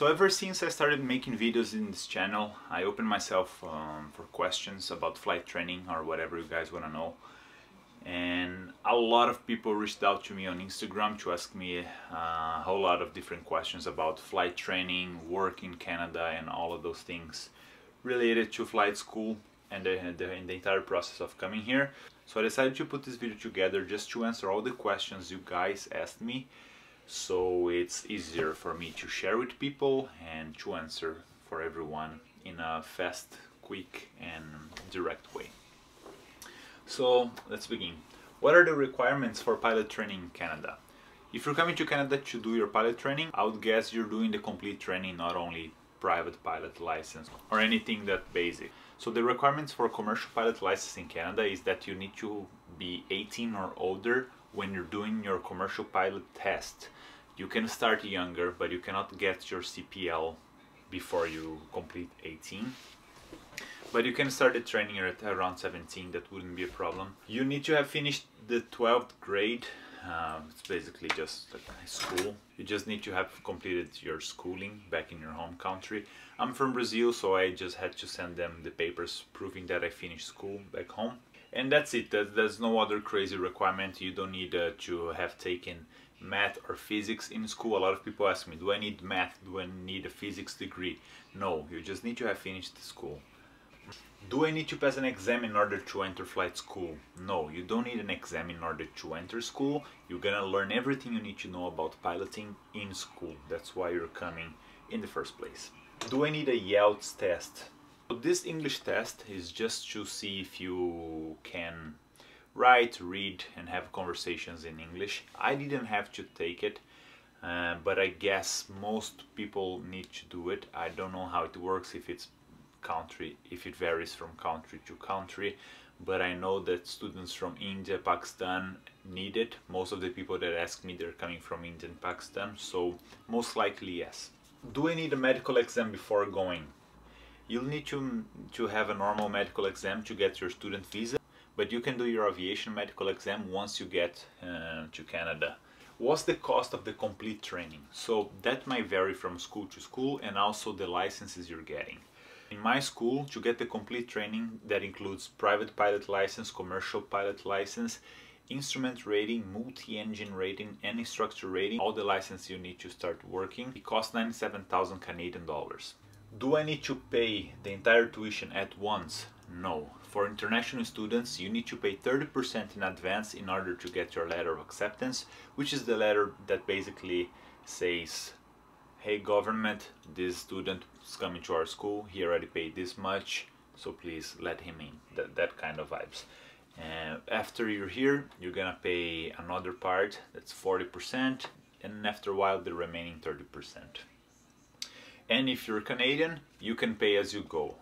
So ever since I started making videos in this channel, I opened myself for questions about flight training or whatever you guys want to know. And a lot of people reached out to me on Instagram to ask me a whole lot of different questions about flight training, work in Canada, and all of those things related to flight school and the entire process of coming here. So I decided to put this video together just to answer all the questions you guys asked me, so it's easier for me to share with people and to answer for everyone in a fast, quick and direct way. So let's begin. What are the requirements for pilot training in Canada? If you're coming to Canada to do your pilot training, I would guess you're doing the complete training, not only private pilot license or anything that basic. So the requirements for commercial pilot license in Canada is that you need to be 18 or older when you're doing your commercial pilot test. You can start younger, but you cannot get your CPL before you complete 18. But you can start the training at around 17, that wouldn't be a problem. You need to have finished the 12th grade. It's basically just like school. You just need to have completed your schooling back in your home country. I'm from Brazil, so I just had to send them the papers proving that I finished school back home. And that's it. There's no other crazy requirement. You don't need to have taken math or physics in school. A lot of people ask me, do I need math? Do I need a physics degree? No, you just need to have finished the school. Do I need to pass an exam in order to enter flight school? No, you don't need an exam in order to enter school. You're gonna learn everything you need to know about piloting in school. That's why you're coming in the first place. Do I need a IELTS test? So this English test is just to see if you can write, read and have conversations in English. I didn't have to take it, but I guess most people need to do it. I don't know how it works, if it varies from country to country, but I know that students from India, Pakistan need it. Most of the people that ask me, they're coming from India and Pakistan, so most likely yes. Do I need a medical exam before going? You'll need to have a normal medical exam to get your student visa, but you can do your aviation medical exam once you get to Canada. What's the cost of the complete training? So that might vary from school to school and also the licenses you're getting. In my school, to get the complete training, that includes private pilot license, commercial pilot license, instrument rating, multi-engine rating and instructor rating, all the license you need to start working, it costs 97,000 Canadian dollars. Do I need to pay the entire tuition at once? No. For international students, you need to pay 30% in advance in order to get your letter of acceptance, which is the letter that basically says, hey government, this student is coming to our school, he already paid this much, so please let him in. That kind of vibes. After you're here, you're gonna pay another part, that's 40%, and after a while the remaining 30%. And if you're Canadian, you can pay as you go.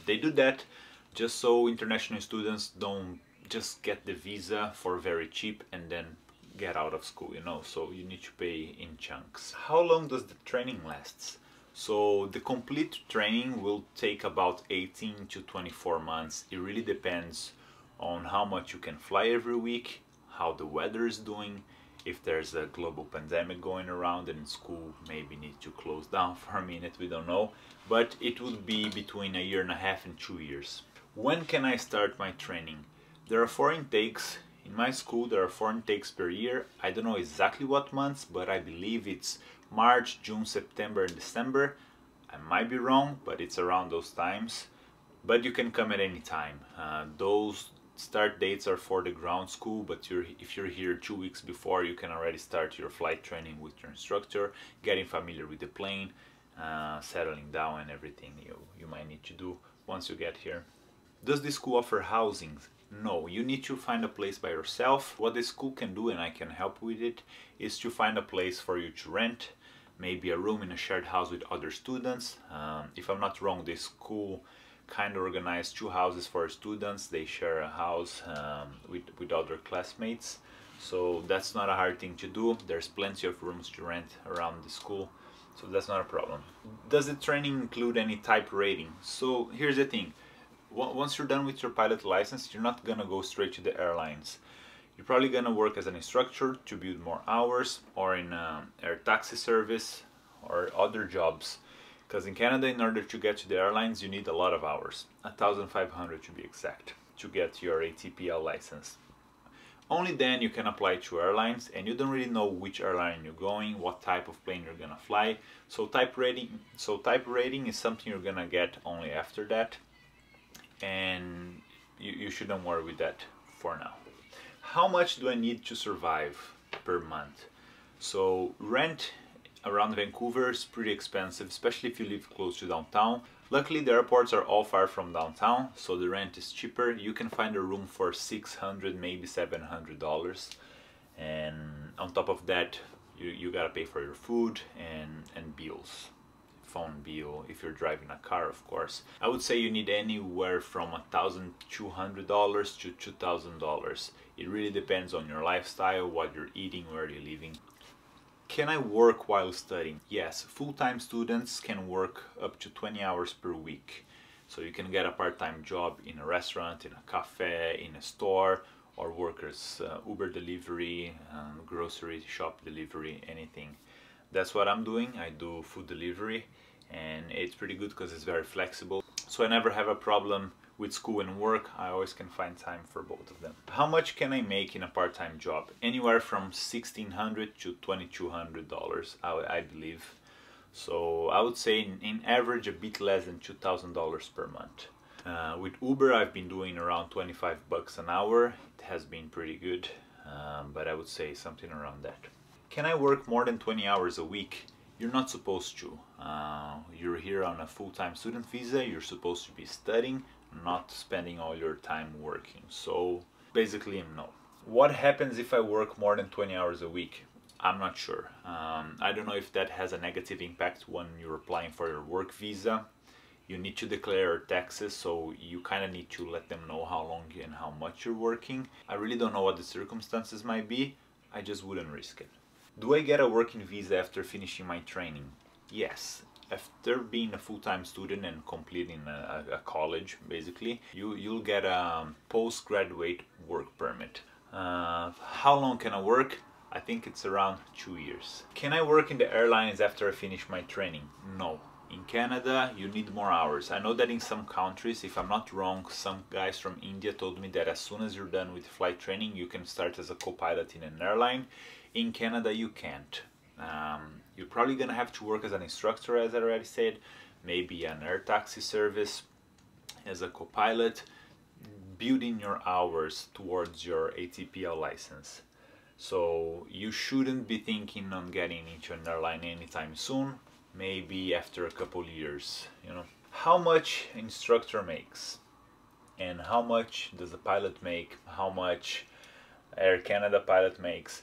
They do that just so international students don't just get the visa for very cheap and then get out of school, you know, so you need to pay in chunks. How long does the training last? So the complete training will take about 18 to 24 months. It really depends on how much you can fly every week, how the weather is doing, if there's a global pandemic going around and school maybe needs to close down for a minute, we don't know, but it would be between 1.5 years and 2 years. When can I start my training? There are 4 intakes. In my school there are 4 intakes per year. I don't know exactly what months, but I believe it's March, June, September and December. I might be wrong, but it's around those times. But you can come at any time. Those start dates are for the ground school, but if you're here 2 weeks before, you can already start your flight training with your instructor, getting familiar with the plane, settling down and everything you might need to do once you get here. Does the school offer housing? No, you need to find a place by yourself. What the school can do, and I can help with it, is to find a place for you to rent, maybe a room in a shared house with other students. If I'm not wrong, the school kind of organized 2 houses for students. They share a house with other classmates, so that's not a hard thing to do. There's plenty of rooms to rent around the school, so that's not a problem. Does the training include any type rating? So here's the thing. Once you're done with your pilot license, you're not gonna go straight to the airlines. You're probably gonna work as an instructor to build more hours, or in air taxi service, or other jobs. Because in Canada, in order to get to the airlines, you need a lot of hours, 1,500 to be exact, to get your ATPL license. Only then you can apply to airlines, and you don't really know which airline you're going, what type of plane you're gonna fly. So type rating is something you're gonna get only after that, and you shouldn't worry with that for now. How much do I need to survive per month? So rent around Vancouver is pretty expensive, especially if you live close to downtown. Luckily, the airports are all far from downtown, so the rent is cheaper. You can find a room for $600, maybe $700. And on top of that, you gotta pay for your food and bills. Phone bill, if you're driving a car, of course. I would say you need anywhere from $1,200 to $2,000. It really depends on your lifestyle, what you're eating, where you're living. Can I work while studying? Yes, full-time students can work up to 20 hours per week. So you can get a part-time job in a restaurant, in a cafe, in a store, or workers, Uber delivery, grocery shop delivery, anything. That's what I'm doing. I do food delivery, and it's pretty good because it's very flexible. So I never have a problem with school and work. I always can find time for both of them. How much can I make in a part-time job? Anywhere from $1,600 to $2,200, I believe. So I would say in average a bit less than $2,000 per month. With Uber, I've been doing around 25 bucks an hour. It has been pretty good, but I would say something around that. Can I work more than 20 hours a week? You're not supposed to. You're here on a full-time student visa. You're supposed to be studying, not spending all your time working. So basically, no. What happens if I work more than 20 hours a week? I'm not sure. I don't know if that has a negative impact when you're applying for your work visa. You need to declare taxes, so you kind of need to let them know how long and how much you're working. I really don't know what the circumstances might be. I just wouldn't risk it. Do I get a working visa after finishing my training? Yes. After being a full-time student and completing a college, basically, you'll get a postgraduate work permit. How long can I work? I think it's around 2 years. Can I work in the airlines after I finish my training? No. In Canada, you need more hours. I know that in some countries, if I'm not wrong, some guys from India told me that as soon as you're done with flight training, you can start as a co-pilot in an airline. In Canada, you can't. You're probably gonna have to work as an instructor, as I already said, maybe an air taxi service as a co-pilot, building your hours towards your ATPL license. So you shouldn't be thinking on getting into an airline anytime soon, maybe after a couple years, you know. How much instructor makes? And how much does a pilot make? How much Air Canada pilot makes?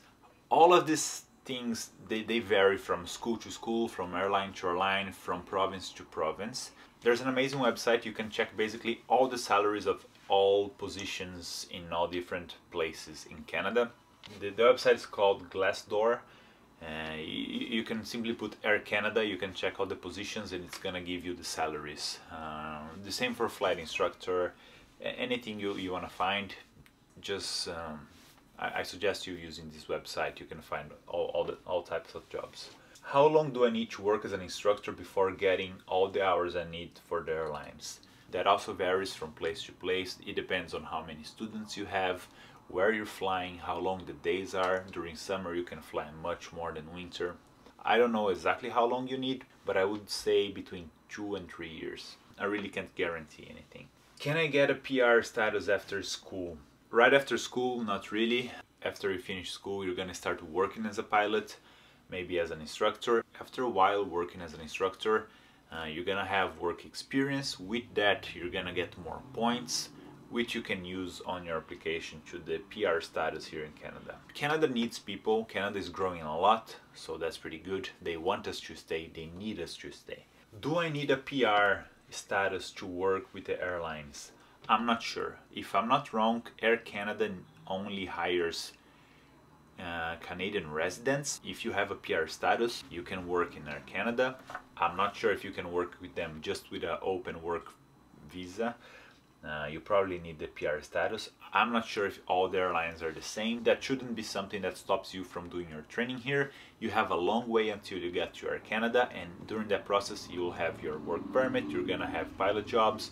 All of these things, they vary from school to school, from airline to airline, from province to province. There's an amazing website. You can check basically all the salaries of all positions in all different places in Canada. The website is called Glassdoor. You can simply put Air Canada, you can check all the positions and it's gonna give you the salaries. The same for flight instructor, anything you wanna find, just I suggest you using this website. You can find all types of jobs. How long do I need to work as an instructor before getting all the hours I need for the airlines? That also varies from place to place. It depends on how many students you have, where you're flying, how long the days are. During summer you can fly much more than winter. I don't know exactly how long you need, but I would say between 2 and 3 years. I really can't guarantee anything. Can I get a PR status after school? Right after school, not really. After you finish school, you're gonna start working as a pilot, maybe as an instructor. After a while working as an instructor, you're gonna have work experience. With that, you're gonna get more points, which you can use on your application to the PR status here in Canada. Canada needs people. Canada is growing a lot, so that's pretty good. They want us to stay, they need us to stay. Do I need a PR status to work with the airlines? I'm not sure. If I'm not wrong, Air Canada only hires Canadian residents. If you have a PR status, you can work in Air Canada. I'm not sure if you can work with them just with an open work visa. You probably need the PR status. I'm not sure if all the airlines are the same. That shouldn't be something that stops you from doing your training here. You have a long way until you get to Air Canada, and during that process you'll have your work permit, you're gonna have pilot jobs,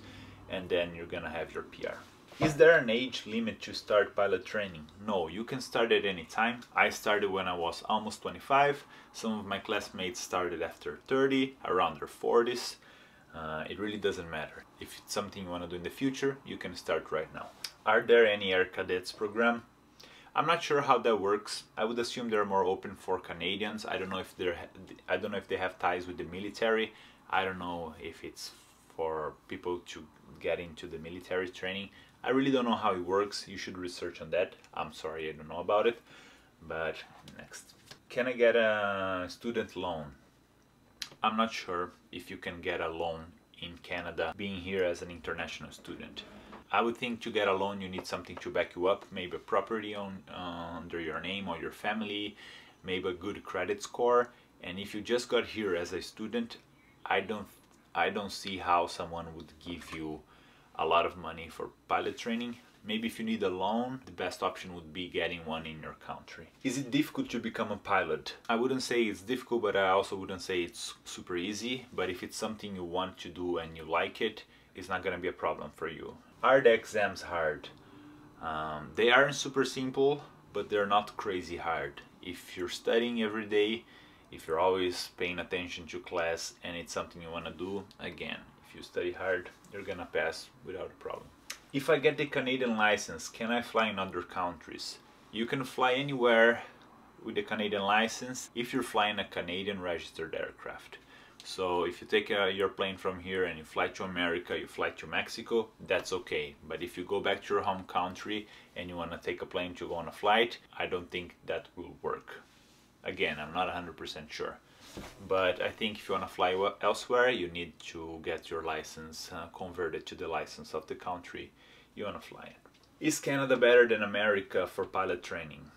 and then you're gonna have your PR. Is there an age limit to start pilot training? No, you can start at any time. I started when I was almost 25. Some of my classmates started after 30, around their 40s. It really doesn't matter. If it's something you want to do in the future, you can start right now. Are there any Air Cadets program? I'm not sure how that works. I would assume they're more open for Canadians. I don't know if they have ties with the military. I don't know if it's for people to get into the military training. I really don't know how it works. You should research on that. I'm sorry, I don't know about it. But next. Can I get a student loan? I'm not sure if you can get a loan in Canada being here as an international student. I would think to get a loan you need something to back you up, maybe a property under your name or your family, maybe a good credit score. And if you just got here as a student, I don't see how someone would give you a lot of money for pilot training. Maybe if you need a loan, the best option would be getting one in your country. Is it difficult to become a pilot? I wouldn't say it's difficult, but I also wouldn't say it's super easy. But if it's something you want to do and you like it, it's not gonna be a problem for you. Are the exams hard? They aren't super simple, but they're not crazy hard. If you're studying every day, if you're always paying attention to class and it's something you wanna do, again, if you study hard, you're gonna pass without a problem. If I get the Canadian license, can I fly in other countries? You can fly anywhere with the Canadian license if you're flying a Canadian registered aircraft. So if you take your plane from here and you fly to America, you fly to Mexico, that's okay. But if you go back to your home country and you want to take a plane to go on a flight, I don't think that will work. Again, I'm not 100% sure. But I think if you want to fly elsewhere, you need to get your license converted to the license of the country you want to fly in. Is Canada better than America for pilot training?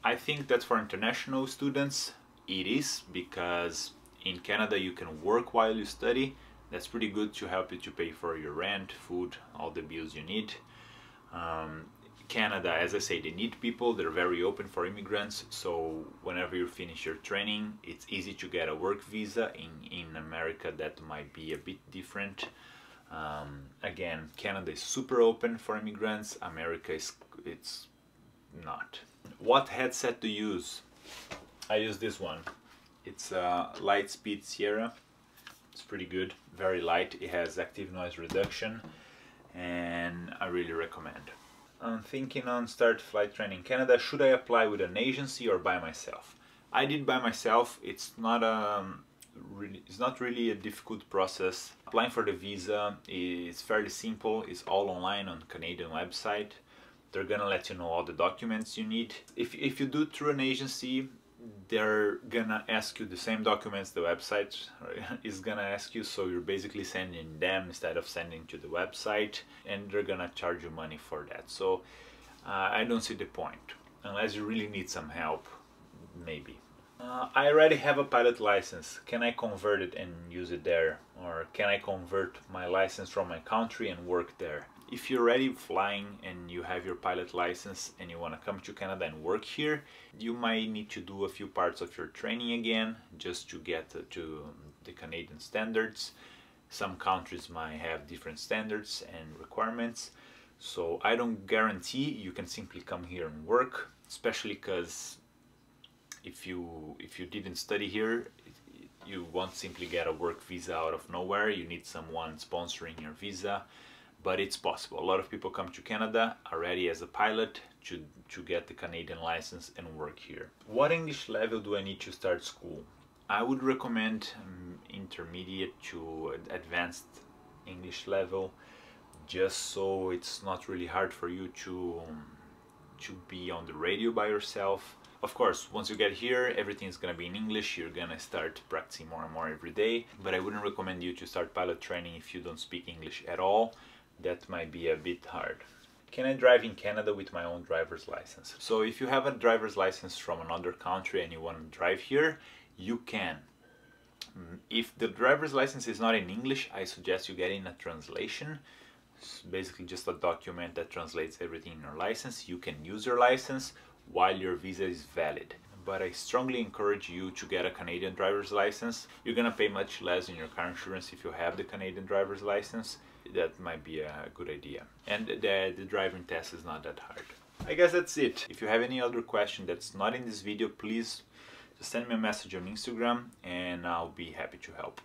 I think that for international students it is, because in Canada you can work while you study. That's pretty good to help you to pay for your rent, food, all the bills you need. Canada, as I say, they need people. They're very open for immigrants, so whenever you finish your training, it's easy to get a work visa. In America that might be a bit different. Again, Canada is super open for immigrants. America it's not. What headset to use? I use this one. It's a Lightspeed Sierra. It's pretty good, very light. It has active noise reduction, and I really recommend. I'm thinking on start flight training in Canada. Should I apply with an agency or by myself? I did by myself. It's not really a difficult process. Applying for the visa is fairly simple. It's all online on Canadian website. They're gonna let you know all the documents you need. If you do through an agency, they're gonna ask you the same documents the website is gonna ask you, so you're basically sending them instead of sending to the website, and they're gonna charge you money for that. So I don't see the point, unless you really need some help, maybe. I already have a pilot license. Can I convert it and use it there? Or can I convert my license from my country and work there? If you're already flying and you have your pilot license and you want to come to Canada and work here, you might need to do a few parts of your training again just to get to the Canadian standards. Some countries might have different standards and requirements, so I don't guarantee you can simply come here and work, especially because if you didn't study here, you won't simply get a work visa out of nowhere. You need someone sponsoring your visa. But it's possible. A lot of people come to Canada already as a pilot to get the Canadian license and work here. What English level do I need to start school? I would recommend intermediate to advanced English level, just so it's not really hard for you to be on the radio by yourself. Of course, once you get here, everything's gonna be in English. You're gonna start practicing more and more every day. But I wouldn't recommend you to start pilot training if you don't speak English at all. That might be a bit hard. Can I drive in Canada with my own driver's license? So if you have a driver's license from another country and you want to drive here, you can. If the driver's license is not in English, I suggest you getting a translation. It's basically just a document that translates everything in your license. You can use your license while your visa is valid. But I strongly encourage you to get a Canadian driver's license. You're gonna pay much less in your car insurance if you have the Canadian driver's license. That might be a good idea. And the driving test is not that hard. I guess that's it. If you have any other question that's not in this video, please just send me a message on Instagram and I'll be happy to help.